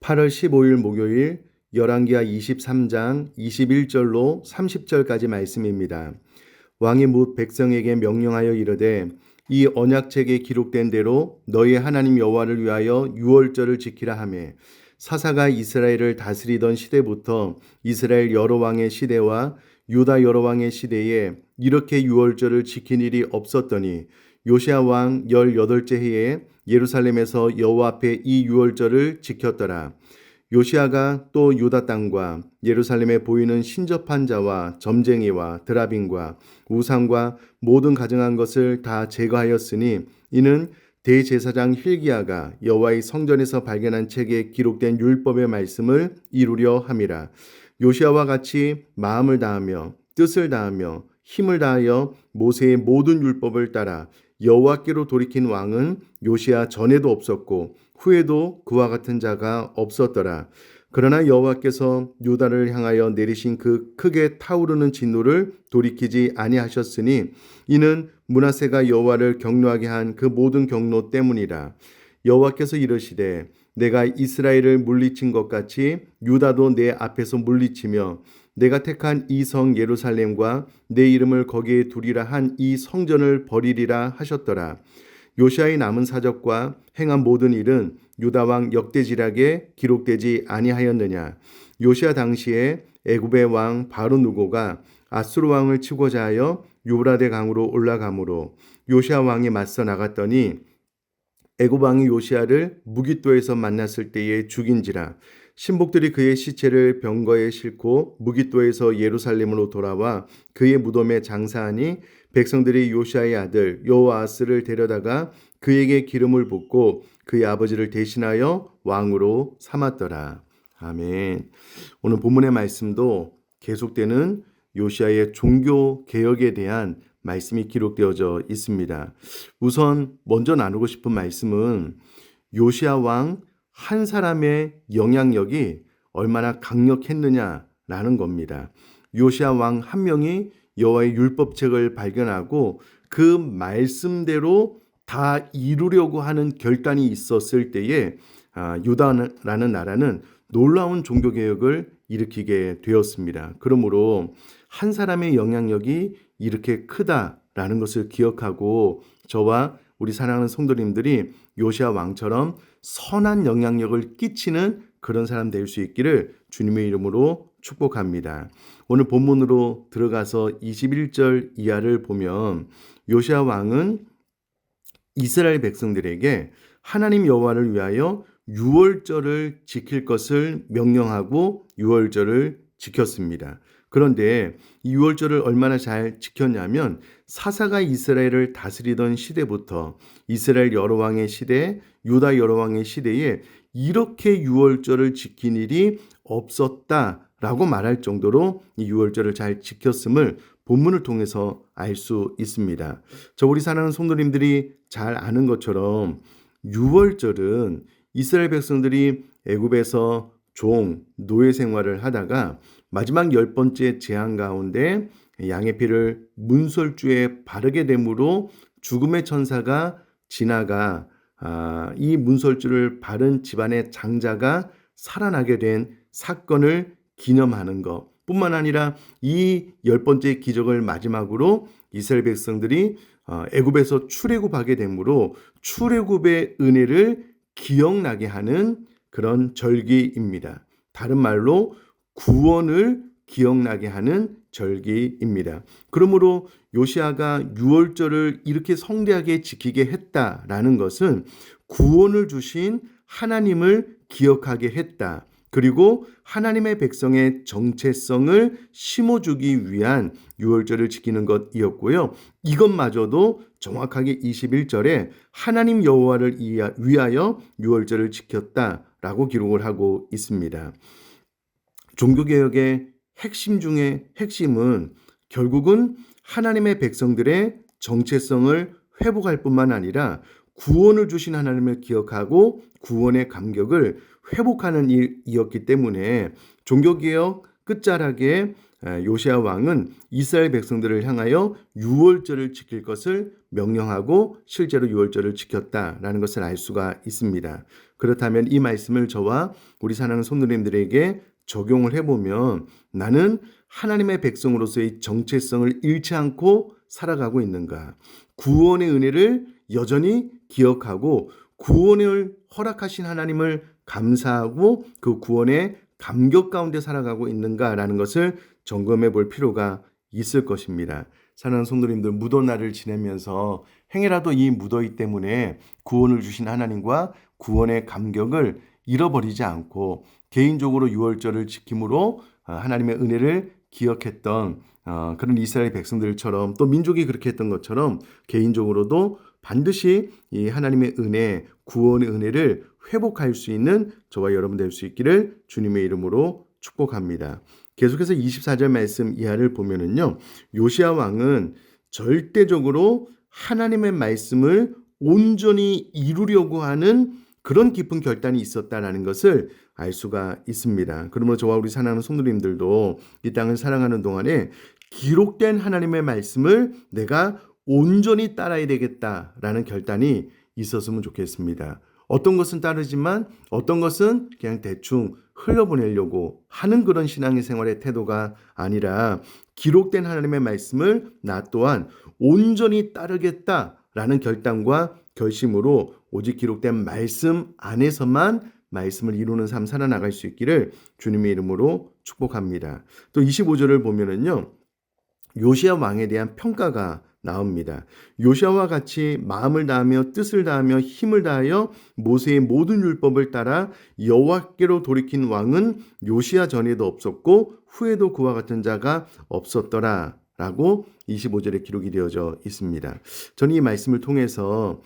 8월 15일 목요일 열왕기하 23장 21절로 30절까지 말씀입니다. 왕이 뭇 백성에게 명령하여 이르되 이 언약책에 기록된 대로 너희 하나님 여호와를 위하여 유월절을 지키라 하매 사사가 이스라엘을 다스리던 시대부터 이스라엘 여러 왕의 시대와 유다 여러 왕의 시대에 이렇게 유월절을 지킨 일이 없었더니 요시야 왕 18째 해에 예루살렘에서 여호와 앞에 이 유월절을 지켰더라. 요시야가 또 유다 땅과 예루살렘에 보이는 신접한 자와 점쟁이와 드라빈과 우상과 모든 가증한 것을 다 제거하였으니 이는 대제사장 힐기야가 여호와의 성전에서 발견한 책에 기록된 율법의 말씀을 이루려 함이라. 요시야와 같이 마음을 다하며 뜻을 다하며 힘을 다하여 모세의 모든 율법을 따라 여호와께로 돌이킨 왕은 요시야 전에도 없었고 후에도 그와 같은 자가 없었더라. 그러나 여호와께서 유다를 향하여 내리신 그 크게 타오르는 진노를 돌이키지 아니하셨으니 이는 므낫세가 여호와를 경노하게 한 그 모든 경노 때문이라. 여호와께서 이르시되 내가 이스라엘을 물리친 것 같이 유다도 내 앞에서 물리치며 내가 택한 이 성 예루살렘과 내 이름을 거기에 두리라 한 이 성전을 버리리라 하셨더라. 요시야의 남은 사적과 행한 모든 일은 유다 왕 역대지략에 기록되지 아니하였느냐. 요시야 당시에 애굽의 왕 바르누고가 아수르 왕을 치고자 하여 유브라데 강으로 올라가므로 요시야 왕이 맞서 나갔더니 애굽 왕이 요시야를 무깃도에서 만났을 때에 죽인지라. 신복들이 그의 시체를 병거에 싣고 무깃도에서 예루살렘으로 돌아와 그의 무덤에 장사하니 백성들이 요시야의 아들 여호아스를 데려다가 그에게 기름을 붓고 그의 아버지를 대신하여 왕으로 삼았더라. 아멘. 오늘 본문의 말씀도 계속되는 요시야의 종교 개혁에 대한 말씀이 기록되어져 있습니다. 우선 먼저 나누고 싶은 말씀은 요시야 왕 한 사람의 영향력이 얼마나 강력했느냐라는 겁니다. 요시야 왕 한 명이 여호와의 율법책을 발견하고 그 말씀대로 다 이루려고 하는 결단이 있었을 때에 유다라는 나라는 놀라운 종교개혁을 일으키게 되었습니다. 그러므로 한 사람의 영향력이 이렇게 크다라는 것을 기억하고 저와 우리 사랑하는 성도님들이 요시야 왕처럼 선한 영향력을 끼치는 그런 사람 될 수 있기를 주님의 이름으로 축복합니다. 오늘 본문으로 들어가서 21절 이하를 보면 요시야 왕은 이스라엘 백성들에게 하나님 여호와를 위하여 유월절을 지킬 것을 명령하고 유월절을 지켰습니다. 그런데 이 유월절을 얼마나 잘 지켰냐면 사사가 이스라엘을 다스리던 시대부터 이스라엘 여러 왕의 시대, 유다 여러 왕의 시대에 이렇게 유월절을 지킨 일이 없었다라고 말할 정도로 이 유월절을 잘 지켰음을 본문을 통해서 알 수 있습니다. 우리 사랑하는 성도님들이 잘 아는 것처럼 유월절은 이스라엘 백성들이 애굽에서 노예 생활을 하다가 마지막 10번째 재앙 가운데 양의 피를 문설주에 바르게 되므로 죽음의 천사가 지나가 이 문설주를 바른 집안의 장자가 살아나게 된 사건을 기념하는 것 뿐만 아니라 이 10번째 기적을 마지막으로 이스라엘 백성들이 애굽에서 출애굽하게 되므로 출애굽의 은혜를 기억나게 하는 그런 절기입니다. 다른 말로 구원을 기억나게 하는 절기입니다. 그러므로 요시야가 유월절을 이렇게 성대하게 지키게 했다라는 것은 구원을 주신 하나님을 기억하게 했다. 그리고 하나님의 백성의 정체성을 심어주기 위한 유월절을 지키는 것이었고요. 이것마저도 정확하게 21절에 하나님 여호와를 위하여 유월절을 지켰다라고 기록을 하고 있습니다. 종교개혁의 핵심 중에 핵심은 결국은 하나님의 백성들의 정체성을 회복할 뿐만 아니라 구원을 주신 하나님을 기억하고 구원의 감격을 회복하는 일이었기 때문에 종교개혁 끝자락에 요시야 왕은 이스라엘 백성들을 향하여 유월절을 지킬 것을 명령하고 실제로 유월절을 지켰다라는 것을 알 수가 있습니다. 그렇다면 이 말씀을 저와 우리 사랑하는 성도님들에게 적용을 해보면 나는 하나님의 백성으로서의 정체성을 잃지 않고 살아가고 있는가? 구원의 은혜를 여전히 기억하고 구원을 허락하신 하나님을 감사하고 그 구원의 감격 가운데 살아가고 있는가라는 것을 점검해 볼 필요가 있을 것입니다. 사랑하는 성도님들, 무더날을 지내면서 행여라도 이 무더위 때문에 구원을 주신 하나님과 구원의 감격을 잃어버리지 않고 개인적으로 유월절을 지킴으로 하나님의 은혜를 기억했던 그런 이스라엘 백성들처럼 또 민족이 그렇게 했던 것처럼 개인적으로도 반드시 이 하나님의 은혜, 구원의 은혜를 회복할 수 있는 저와 여러분 될 수 있기를 주님의 이름으로 축복합니다. 계속해서 24절 말씀 이하를 보면은요, 요시야 왕은 절대적으로 하나님의 말씀을 온전히 이루려고 하는 그런 깊은 결단이 있었다라는 것을 알 수가 있습니다. 그러므로 저와 우리 사랑하는 성도님들도 이 땅을 사랑하는 동안에 기록된 하나님의 말씀을 내가 온전히 따라야 되겠다라는 결단이 있었으면 좋겠습니다. 어떤 것은 따르지만 어떤 것은 그냥 대충 흘려보내려고 하는 그런 신앙의 생활의 태도가 아니라 기록된 하나님의 말씀을 나 또한 온전히 따르겠다라는 결단과 결심으로 오직 기록된 말씀 안에서만 말씀을 이루는 삶 살아나갈 수 있기를 주님의 이름으로 축복합니다. 또 25절을 보면은요, 요시야 왕에 대한 평가가 나옵니다. 요시야와 같이 마음을 다하며 뜻을 다하며 힘을 다하여 모세의 모든 율법을 따라 여호와께로 돌이킨 왕은 요시야 전에도 없었고 후에도 그와 같은 자가 없었더라 라고 25절에 기록이 되어져 있습니다. 저는 이 말씀을 통해서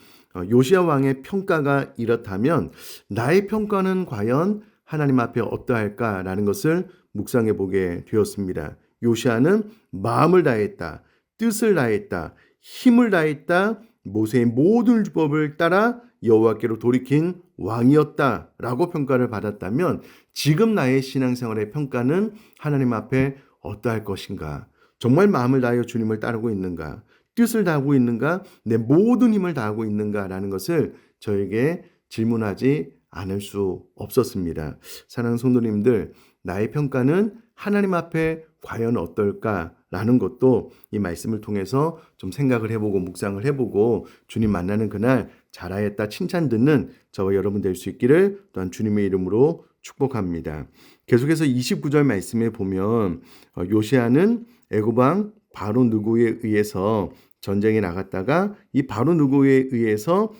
요시야 왕의 평가가 이렇다면 나의 평가는 과연 하나님 앞에 어떠할까라는 것을 묵상해 보게 되었습니다. 요시야는 마음을 다했다, 뜻을 다했다, 힘을 다했다, 모세의 모든 율법을 따라 여호와께로 돌이킨 왕이었다라고 평가를 받았다면 지금 나의 신앙생활의 평가는 하나님 앞에 어떠할 것인가? 정말 마음을 다하여 주님을 따르고 있는가? 뜻을 다하고 있는가? 내 모든 힘을 다하고 있는가라는 것을 저에게 질문하지 않을 수 없었습니다. 사랑하는 성도님들, 나의 평가는 하나님 앞에 과연 어떨까라는 것도 이 말씀을 통해서 좀 생각을 해보고 묵상을 해보고 주님 만나는 그날 잘하였다 칭찬 듣는 저와 여러분 될 수 있기를 또한 주님의 이름으로 축복합니다. 계속해서 29절 말씀에 보면 요시야는 애굽 왕 바로 느고에 의해서 전쟁에 나갔다가 이 바로 느고에 의해서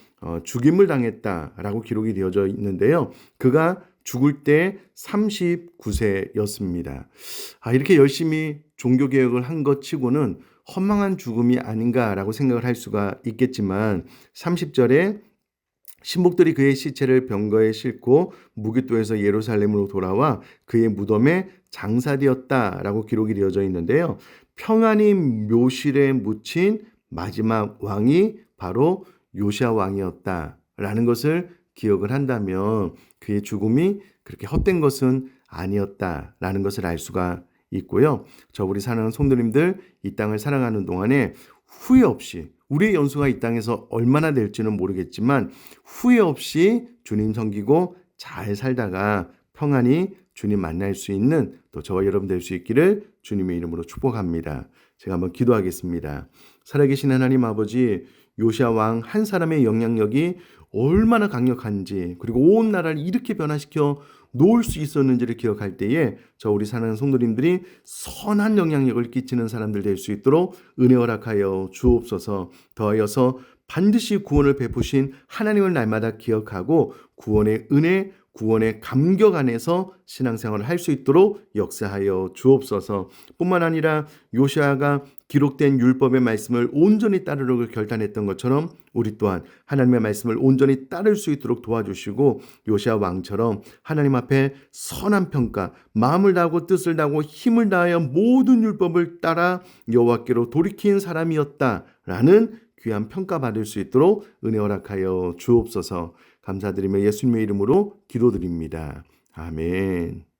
죽임을 당했다라고 기록이 되어져 있는데요. 그가 죽을 때 39세였습니다. 이렇게 열심히 종교개혁을 한 것 치고는 허망한 죽음이 아닌가라고 생각을 할 수가 있겠지만 30절에 신복들이 그의 시체를 병거에 싣고 무기토에서 예루살렘으로 돌아와 그의 무덤에 장사되었다라고 기록이 되어져 있는데요. 평안히 묘실에 묻힌 마지막 왕이 바로 요시야 왕이었다라는 것을 기억을 한다면 그의 죽음이 그렇게 헛된 것은 아니었다라는 것을 알 수가 있고요. 저 우리 사랑하는 성도님들 이 땅을 살아가는 동안에 후회 없이 우리의 연수가 이 땅에서 얼마나 될지는 모르겠지만 후회 없이 주님 섬기고 잘 살다가 평안히 주님 만날 수 있는 또 저와 여러분 될 수 있기를 주님의 이름으로 축복합니다. 제가 한번 기도하겠습니다. 살아계신 하나님 아버지, 요시야 왕 한 사람의 영향력이 얼마나 강력한지 그리고 온 나라를 이렇게 변화시켜 놓을 수 있었는지를 기억할 때에 저 우리 사는 성도님들이 선한 영향력을 끼치는 사람들 될 수 있도록 은혜 허락하여 주옵소서. 더하여서 반드시 구원을 베푸신 하나님을 날마다 기억하고 구원의 은혜, 구원의 감격 안에서 신앙생활을 할 수 있도록 역사하여 주옵소서. 뿐만 아니라 요시야가 기록된 율법의 말씀을 온전히 따르려고 결단했던 것처럼 우리 또한 하나님의 말씀을 온전히 따를 수 있도록 도와주시고 요시야 왕처럼 하나님 앞에 선한 평가, 마음을 다하고 뜻을 다하고 힘을 다하여 모든 율법을 따라 여호와께로 돌이킨 사람이었다라는 귀한 평가받을 수 있도록 은혜 허락하여 주옵소서. 감사드리며 예수님의 이름으로 기도드립니다. 아멘.